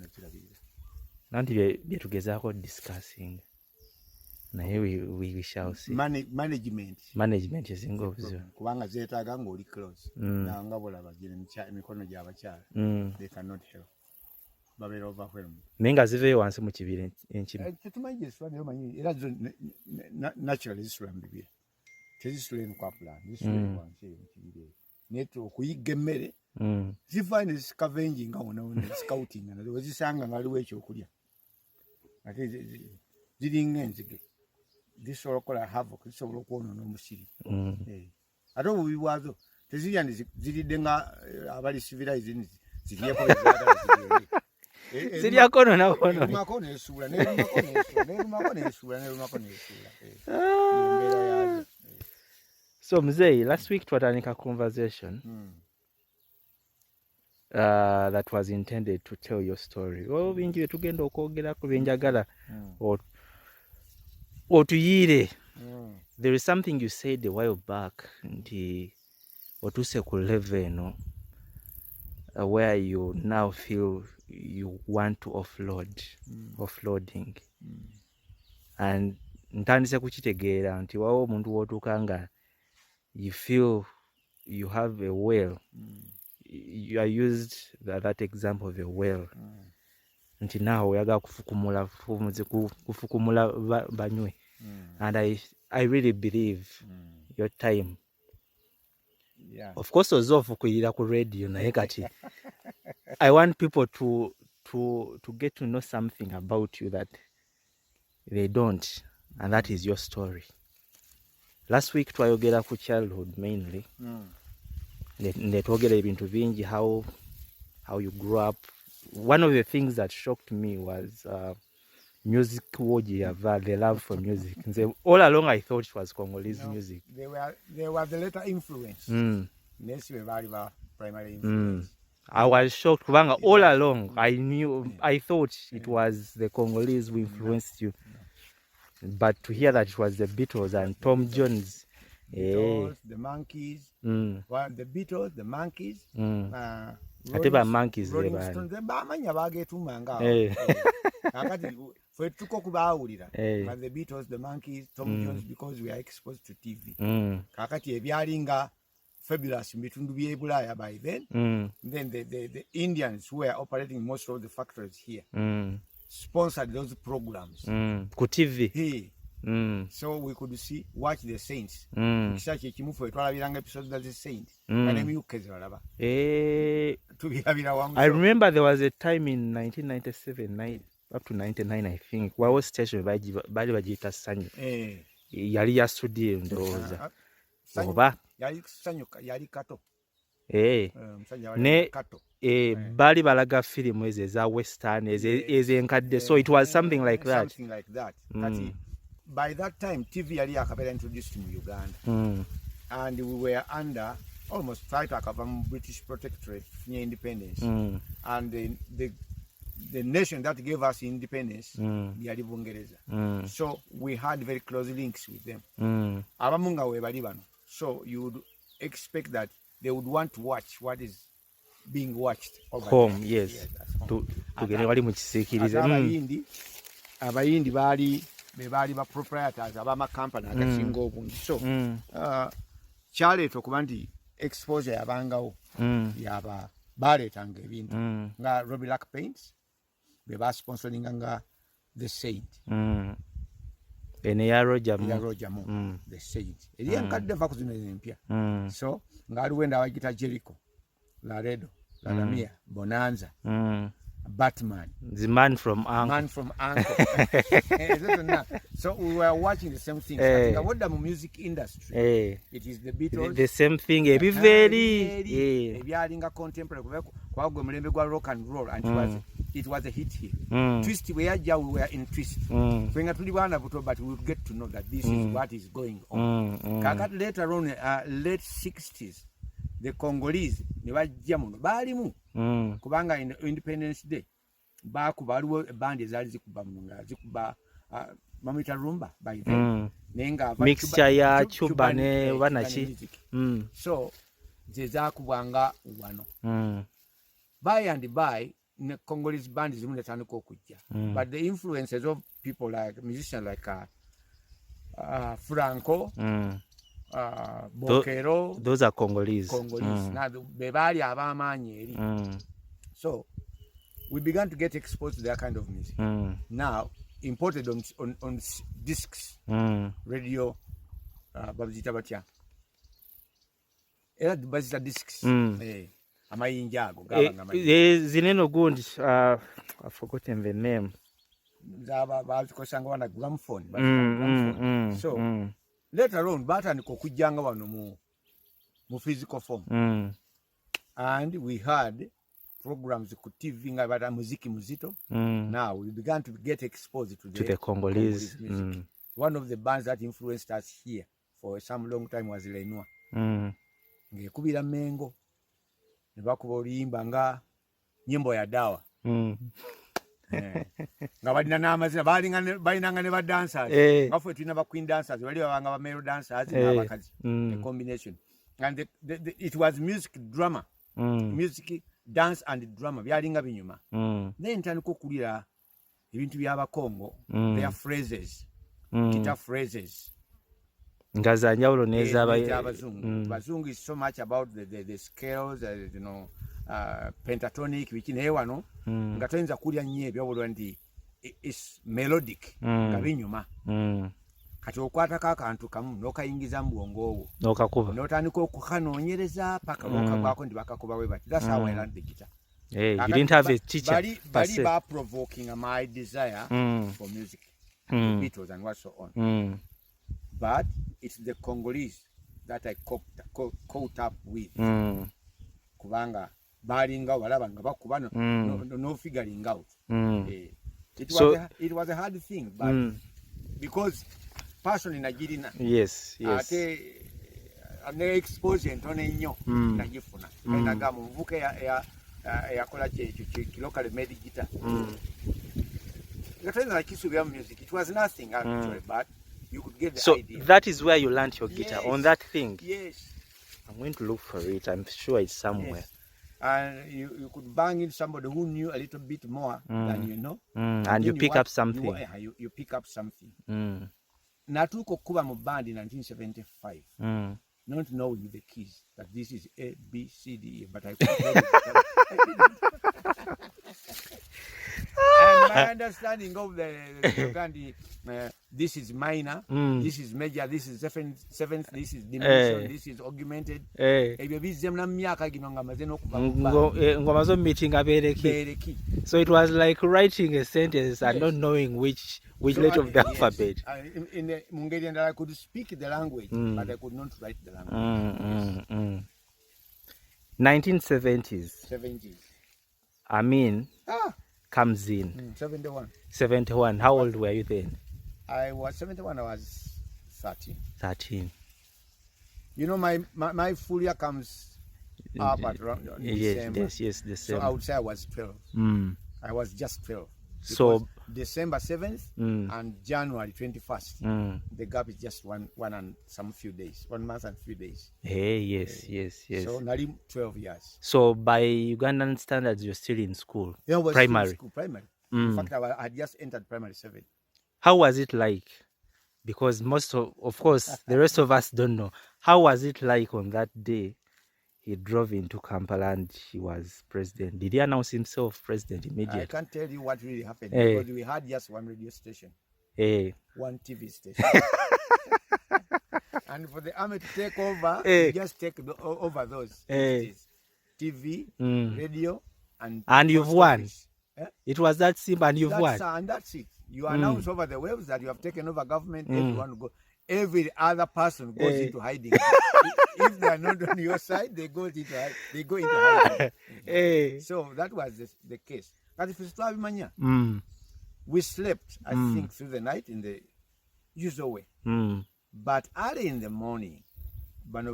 kirabirira nanti bye tugezaako discussing naye we shall see management ezinga obuzibu kubanga zeetaaga ng'oli close nga bulaba emikono gy'abakyala they cannot help babeera overwhelmed naye nga ziveeyo wansi mu kibira enkimu tetumanyi gyesula naye omanyi era zo naturally zisula mu bibira tezisula eno kwa plan zisula wansi eyo mu kibira eyo naye okuyigga emmere zivaayo ne zisikavenjinga wona scouting nazo wezisanga nga waliwo ekyokulya ate ziringa enzige zisobola okukola havoc zisobola okwonoona omusiri ate obubi bwazo tezirya ziridde nga abali civilized ziryeko ziryako nonakono nerumako nesuula nerumako nesuula so mzee last week twatandika conversation that was intended to tell your story bingi byetugenda okwogerako byenjagala otuyiire there is something you said a while back nti otuuse ku level eno where you now feel you want to offloading and ntandise kukitegeera nti wawo omuntu wootuuka nga you feel you have a well you are used that example of a well nti naawe oyagala kufukumula banywe and I really believe your time of course ozo ofukuyira ku radio naye kati I want people to get to know something about you that they don't and that is your story. Last week twayogera ku childhood mainly netwogera ebintu bingi how you grew up. One of the things that shocked me was music the love for music. All along I thought it was Congolese music. They were the later influence. Next we were primary influence. I was shocked kubanga all along I thought it was the Congolese who influenced you. But to hear that it was the Beatles and Tom Jones, the Monkeys, the Beatles, the Monkeys, Rolling Stones, bamanya bagetumanga akati fwe tuko kubawulira but the Beatles, the Monkeys, Tom Jones because we are exposed to TV kakati ebyalinga fabulous bitundu bye Bulaya by then then the Indians who were operating most of the factories here sponsored those programs ku TV so we could watch the Saints kisaki ekimufu etwalabiranga episodes of the Saints and myukezi balaba tubirabira wangu. I remember there was a time in 1997 up to 99 I think wawo station bali bagita sanyu yali ya studio ndowooza oba yali sanyu yali kato ne bali balaga filimu ezo eza western ezenkadde so it was something like that. Kati by that time TV yali akabeera introduced mu Uganda and we were under almost try to cover British protectorate near independence and the nation that gave us independence yali Bungereza so we had very close links with them abamunga we bali bano so you would expect that they would want to watch what is being watched over home there. Yes tugene wali mu kisiikirize abayindi bali ba proprietors abama company agasinga obungi so kyaleeta okuba nti exposure yabangawo yaba baleetanga ebintu nga Robbie Lack Paints be ba sponsoringa nga the Saint ene ya Roger Moore the Saint eri enkadde va kuzino empya so nga aliwo enda wagita Jericho Laredo Lamia Bonanza Batman the man from Uncle so we were watching the same thing what the music industry it is the Beatles the same thing very ebyalinga contemporary kwa gwe mulembe gwa rock and roll and it was a hit here twist we were in twist when tuli bana buto but we get to know that this is what is going on kakati later on late 60s the Congolese ne bajja muno balimu kubanga Independence Day bakuba aliwo band ezali zikuba munga zikuba mamita rumba by then nenga mixture ya chuba ne banachi so zeza kubanga wano by and by ne Congolese bands zimu netandika okujja. But the influences of people like musicians like Franco, Bokero, those are Congolese. Now be baali ab'amaanyi eri. So we began to get exposed to that kind of music. Now imported on discs, radio, babizita batya. Era bazita discs. Amayinja ago gabanga amayinja. Zineno gundi, I've forgotten the name. Bazikosanga wana gramophone. So later on batandika okujjanga wano mu physical form. And we had programs ku TV nga bata muziki muzito. Now we began to get exposed to the Congolese music. One of the bands that influenced us here for some long time was Lenua. Ngekubira Mengo ne bakuba oluyimba nga nyimbo ya dawa. Nga balina n'amazina balinanga ne ba dancers. Nga ffe tulina ba queen dancers bali babanga ba male dancers n'abakazi. A combination. And it was music drama. Music, dance and drama byalinga binyuma. Then ntandika okulira ebintu by'abakongo, their phrases, guitar phrases. Nga za njawulo n'ez'abazungu. Bazungu is so much about the scales, you know, pentatonic, which naye wano nga toyinza kulya nnyo ebyobulwa nti is melodic nga binyuma. Kati okwatako akantu kamu n'okayingiza mu bwongo obwo n'okakuba n'otandika okukanoonyereza paka n'okagwako nti bakakuba bwe bati. That's how I learned the guitar. You didn't have a teacher. Bali ba provoking my desire for music, the Beatles and what so on. But it's the Congolese that I caught up with. Kubanga balinga walaba nga bakuba no figuring out. It was a hard thing, but because passion inagirina. Yes. Ate ane exposure ntono ennyo nagifuna. Naga mu mvuke yakola local made guitar. Music. It was nothing actually, but you could get the idea. So that is where you learned your guitar, on that thing? Yes. I'm going to look for it. I'm sure it's somewhere. Yes. And you could bang in somebody who knew a little bit more than you know. And you pick up something. You pick up something. Natuko okuba mu band in 1975. Not knowing the keys, that this is A, B, C, D, E, but I could tell and my understanding of the this is minor, this is major, this is seventh, this is diminution, this is augmented. Ebyo bizem na myaka gino nga maze n'okuba ngoma zo meeting abereki. So it was like writing a sentence and not knowing which letter of the alphabet. In the Mungarian, I could speak the language, but I could not write the language. 1970s. 70s. Amin comes in. 71. 71. How old were you then? I was 71. I was 13. 13. You know, my full year comes up at around December. Yes, December. So I would say I was 12. I was just 12. So December 7th and January 21st. The gap is just one and some few days, 1 month and few days. Hey, yes. So nearly 12 years. So by Ugandan standards, you're still in school. Yeah, I was primary. In school, primary. In fact, I had just entered primary 7. How was it like? Because of course, the rest of us don't know. How was it like on that day? He drove into Kampala and he was president. Did he announce himself president immediately? I can't tell you what really happened because we had just one radio station, one TV station. And for the army to take over, we just take over those TV, radio, and you've won. It was that simple, and you've won. And that's it. You announce over the waves that you have taken over government. Everyone will go. Every other person goes into hiding. If they are not on your side, they go into hiding. So that was the case. But if it's we slept, I think, through the night in the usual way. But early in the morning, when the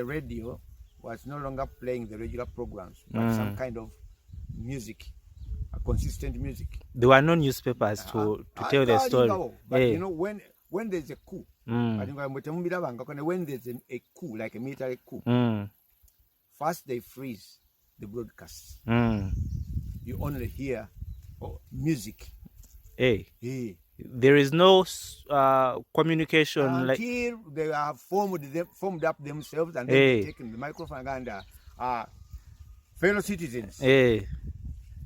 radio was no longer playing the regular programs, but some kind of music, a consistent music. There were no newspapers to tell the story. But you know, when there's a coup, when there's a coup, like a military coup, first they freeze the broadcasts. Mm. You only hear music. Hey. Hey. There is no communication until they have formed up themselves, and then they taken the microphone and fellow citizens. Hey.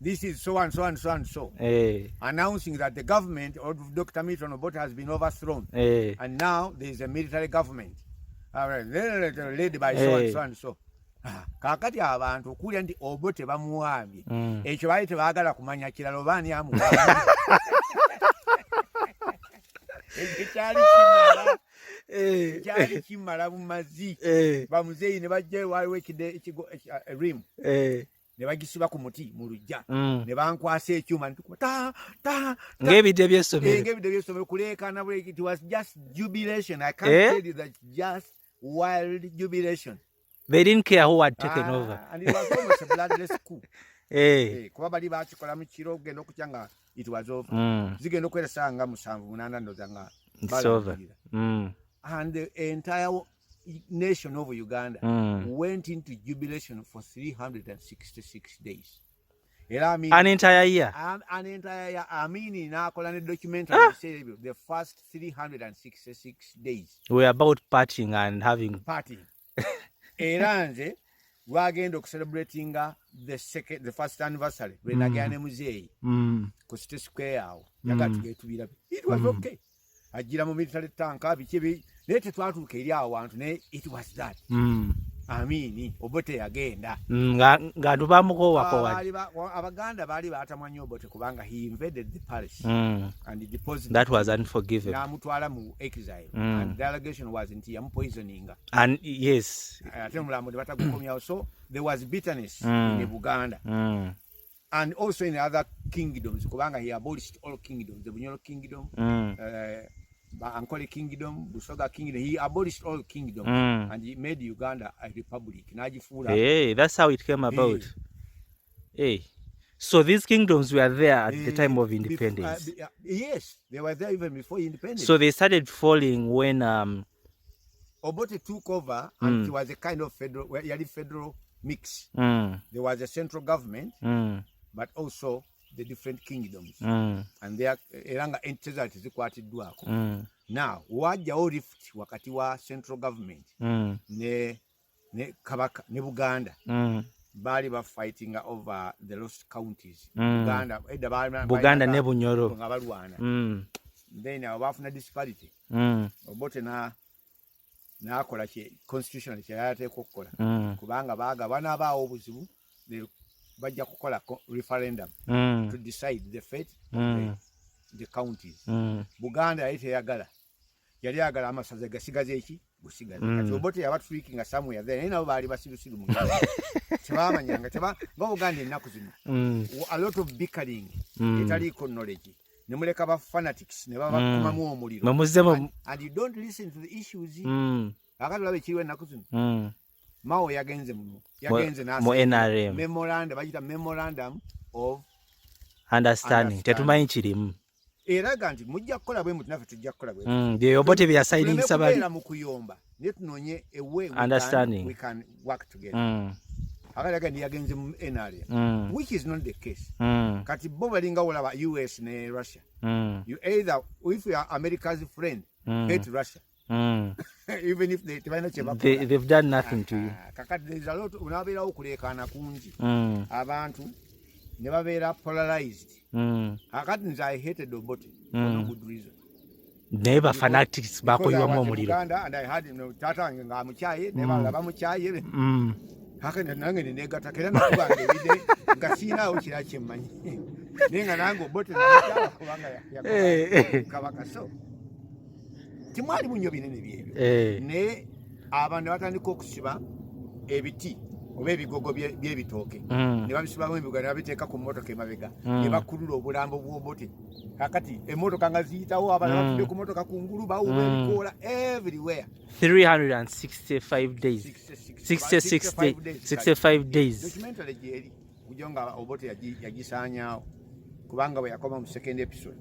This is so and so and so and so. Hey. Announcing that the government of Dr. Milton Obote has been overthrown. Hey. And now there is a military government. Led by so and so and so. Kakati abantu okulya nti Obote bamuwambye. Ekyo baali tebaagala kumanya kirala oba ani amuwambye. Ekyali kimala bumazi. Bamuzeeyi ne bajja waliwo rimu. Ne bagisiba ku muti mu luggya. Ne bankwasa ekyuma ntukuba ng'ebidde by'essomero. Ng'ebidde by'essomero kuleekaana bwe it was just jubilation. I can't tell you that just wild jubilation. They didn't care who had taken over. And it was almost a bloodless coup. Kuba bali bakikola mu kiro ogenda okutya nga it was over. Zigenda okwera ssaawa nga 7-8 ndowooza nga balangirira. And the entire nation of Uganda went into jubilation for 366 days. An entire year? An entire year. Amini n'akola ne documentary the first 366 days. We were about partying and having... Partying. Era nze lwagenda okucelebratinga the first anniversary lwe nagenda ne muzeeyi ku City Square awo yaga tugetubira. It was okay. Ajira mu military tank biki naye tetwatuuka eri awo wantu naye it was that. Amini Obote yagenda ng'abantu bamukowako Abaganda baali baatamwa nnyo Obote kubanga he invaded the palace and he deposited. That was unforgivable. N'amutwala mu exile and the allegation was nti yamupoisoninga. And yes. Ate omulambo ne batagukomyawo. So there was bitterness in Buganda. And also in other kingdoms kubanga he abolished all kingdoms. The Bunyoro kingdom, Ankole kingdom, Busoga kingdom. He abolished all kingdoms and he made Uganda a republic. Hey, that's how it came about. Hey. So these kingdoms were there at the time of independence. Yes, they were there even before independence. So they started falling when Obote took over, and it was a kind of federal mix. There was a central government, but also the different kingdoms. And there eranga entities zikwatiddwako. Now, wajjawo rift wakati wa central government ne Kabaka ne Buganda. Bali ba fighting over the lost counties. Buganda ne Bunyoro nga balwana. Then abafuna disparity. Obote n'akola constitutional kye yateeka okukola kubanga baagabana abaawo obuzibu bajja kukola referendum to decide the fate of the counties. Buganda yali teyagala, yali agala amasaza gasigaze eki busigaze. Kati Obote yabatufirikinga somewhere there. Nabo baali basirusiru mu Uganda. Tebamanyanga nga Buganda ennaku zino a lot of bickering etaliiko knowledge. Nemuleka ba fanatics ne baba kumamu omuliro. And you don't listen to the issues. Akati labe kiriwe ennaku zino. Mao yagenze mu NRM. Memorandum of understanding. Tetumanyi kirimu. Eraga nti mujja kukola bwe muti naffe tujja kukola bwe. Bye Obote bye yasigning sabali. Mu kuyomba ne tunonye a way we can work together. Akalaga ndi yagenze mu NRM, which is not the case. Kati bo balinga olaba US ne Russia. You either, if you are America's friend, hate Russia. Even if they've done nothing to you. Kakati there is a lot unabeerawo okuleekaana kungi. Abantu ne babeera polarized. Kakati nze I hated Obote for no good reason. Naye ba fanatics bakoyiwamu omuliro. And I had taata wange ng'amukyaye ne balala bamukyaye. Kakati nange nenegata kera nakubanga ebide nga siinaawo kira kyemmanyi. Naye nga nange Obote namukyawa kubanga yakola Kabaka. So timwalimu nnyo binene byebyo. Naye abantu batandika okusiba ebiti oba ebigogo by'ebitooke ne babisibamu ebigogo ne babiteeka ku mmotoka emabega ne bakulula obulambo bw'Obote. Kakati emmotoka nga ziyitawo abalala batudde ku mmotoka kungulu bawuba ebikoola everywhere. 365 days. 65 days. Documentary gyeri kujja nga Obote yagisaanyaawo kubanga bwe yakoma mu second episode.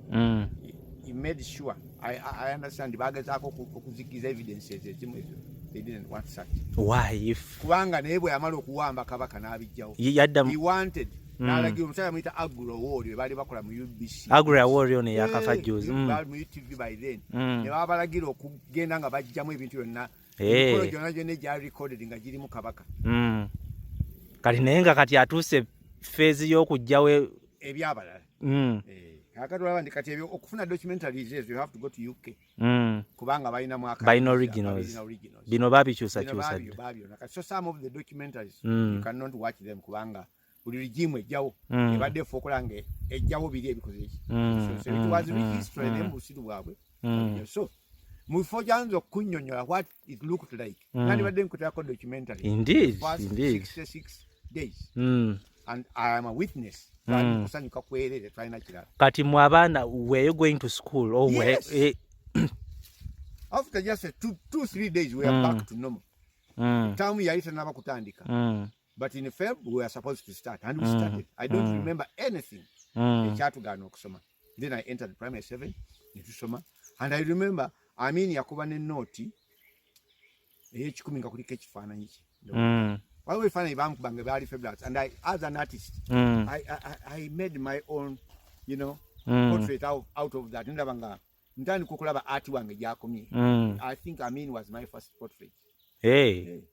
He made sure I understand bagezaako okuzikiza evidences ezimu ezo they didn't want such. Why? If kubanga naye bwe yamala okuwamba kabaka n'abijjawo. He wanted n'alagira omusajja muyita Agro Warrior baali bakola mu UBC. Agro Warrior ne yakafa juzi. Baali mu UTV by then. Ne babalagira okugenda nga bajjamu ebintu byonna. Emikolo gyonna gyonna gyali recorded nga girimu kabaka. Kati naye nga kati atuuse phase y'okujjawo ebyabalala. Kakati olaba ndi kati ebyo okufuna documentaries ezo you have to go to UK. Kubanga balina mwaka. Bino originals. Bino babikyusa. So some of the documentaries you cannot watch them kubanga buli regime ejjawo ebadde fokola nga ejjawo biri ebikoze eki. So it was history n'embusiru bwabwe. So mu bifo gyanza okunnyonnyola what it looked like. Nandi badde nkuteerako documentary. Indeed. 66 days. And I am a witness. Kati mu abaana, were you going to school or yes. After just 2-3 days we are back to normal. Time yali tanaba kutandika. But in Feb we were supposed to start and we started. I don't remember anything. Ekyatugana okusoma. Then I entered primary 7 netusoma and I remember yakuba ne note ey'ekikumi nga kuliko ekifaananyi kye. Why we find Bank very February, and I, as an artist, I made my own, portrait out of that. I think was my first portrait. Hey.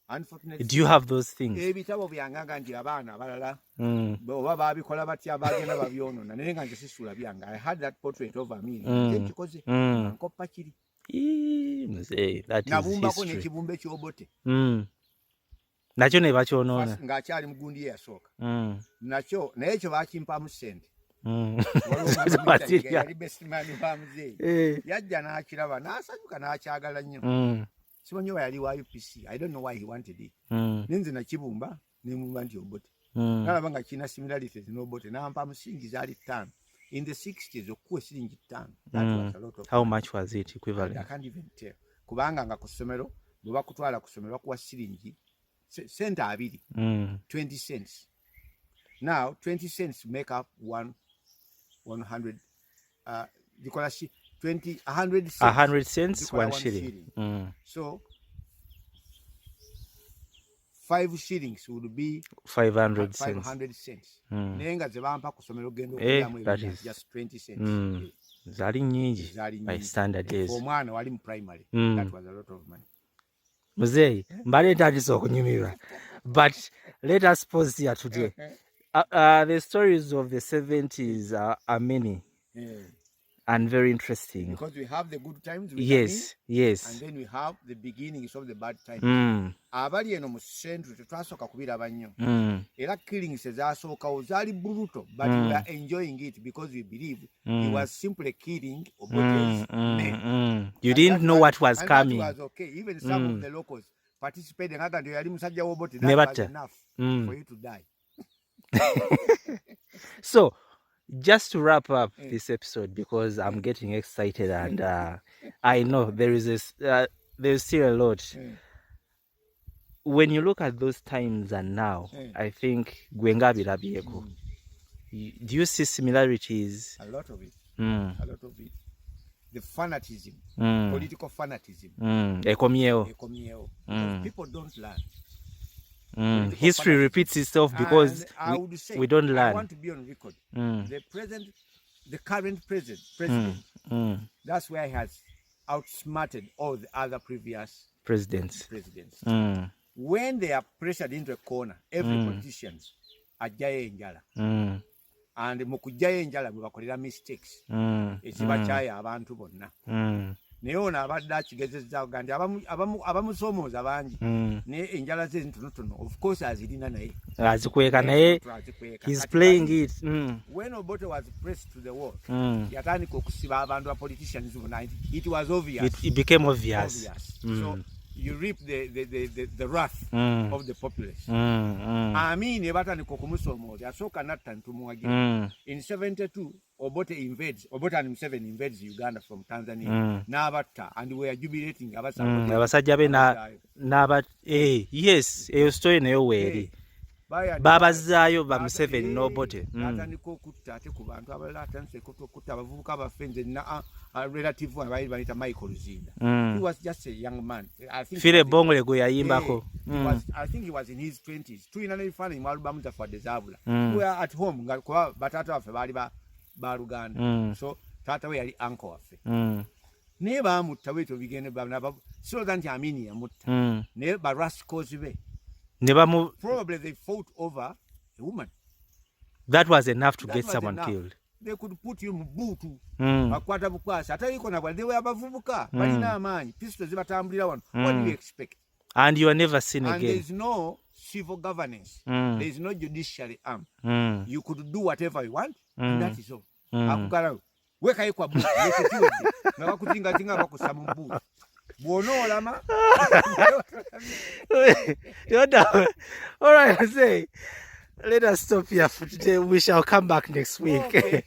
Unfortunately, do you have those things? I had that portrait over me. That is history. Nakyo ne bakyonoona ng'akyali mugundi ye yasooka nakyo naye ekyo baakimpaamu ssente yali bestimani wa muzeeyi yajja n'akiraba n'asanyuka n'akyagala nnyo simanyi oba yali wa UPC. I don't know why he wanted it. Ninze nakibumba nemumba nti Obote nalaba nga kirina similarities n'Obote n'ampaamu siringi zaali 5 in the 60s okuwa siringi 5. How much was it equivalent? I can't even tell kubanga nga ku ssomero bwe bakutwala ku ssomero bakuwa siringi cent 20 cents. Now 20 cents make up 100 100 cents 1 shilling. So 5 shillings would be 500 cents. Nenga zebampa ku somero gendo just 20 cents. Zali nyingi by standard days. Omwana wali mu primary. That was a lot of money. Muzeeyi, mbale ntandise okunyumirwa. But let us pause here today. The stories of the 70s are many and very interesting. Because we have the good times. Yes. And then we have the beginnings of the bad times. Abali eno mu century tetwasooka kubiraba nnyo. Era killings ezasookawo zaali brutal, but we are enjoying it because we believe he was simply killing Obote's men. You didn't know what was coming. That was okay. Even some of the locals participated. Nga nti yali musajja w'Obote. That was enough for you to die. So, just to wrap up this episode, because I'm getting excited and I know there's still a lot. When you look at those times and now, I think Gwenga Birabieko. Do you see similarities? A lot of it. A lot of it. The fanatism, political fanatism. Ekomyeo. People don't learn. History repeats itself because we don't learn. I want to be on record. The current president, that's where he has outsmarted all the other previous presidents. When they are pressured into a corner, every politician ajjayo enjala. And mukujjayo enjala bwe bakolera mistakes. Ekibakyaya abantu bonna. Naye ono abadde akigezezzaako gandi abamusoomooza bangi naye enjala ze ntonotono of course azirina naye azikweka naye he's playing it. When Obote was pressed to the wall yatandika okusiba abantu ba politicians bonna it was obvious. It became obvious. So you reap the wrath of the populace. Amini batandika okumusoomooza asooka natta ntumuwagira. In 72 Obote and Museveni invades Uganda from Tanzania. N'abatta and we are jubilating abasajja be yes eyo story nayo weeri. babazaayo ba Museveni n'obote n'atandika okutta ate ku bantu abalala atandise okutta abavubuka abafenze na relative we baali bayita Michael Luzinda. He was just a young man. Fire Bongole gwe yayimbako. I think he was in his 20s. Tulina n'ebifaananyi mu alubamu zaffe Dezabula. We were at home nga kuba bataata baffe baali ba Luganda. So taata we yali uncle waffe. Naye baamutta bwetyo bigende siroza nti Amini yamutta. Naye ba rascals be. Probably they fought over a woman. That was enough to get someone killed. They could put you mu buutu. Bakwata bukwasi. Atayiko na bwali. They were abavubuka. Balina amaanyi. Pistols zibatambulira wano. What do you expect? And you are never seen again. And there is no civil governance. There is no judiciary arm. You could do whatever you want. And that is all. Akugala. Weka yekwa buutu. Leketiwe. Na wakutinga bakusa mu buutu. Buonoolama. All right, I say, let us stop here for today. We shall come back next week. Okay.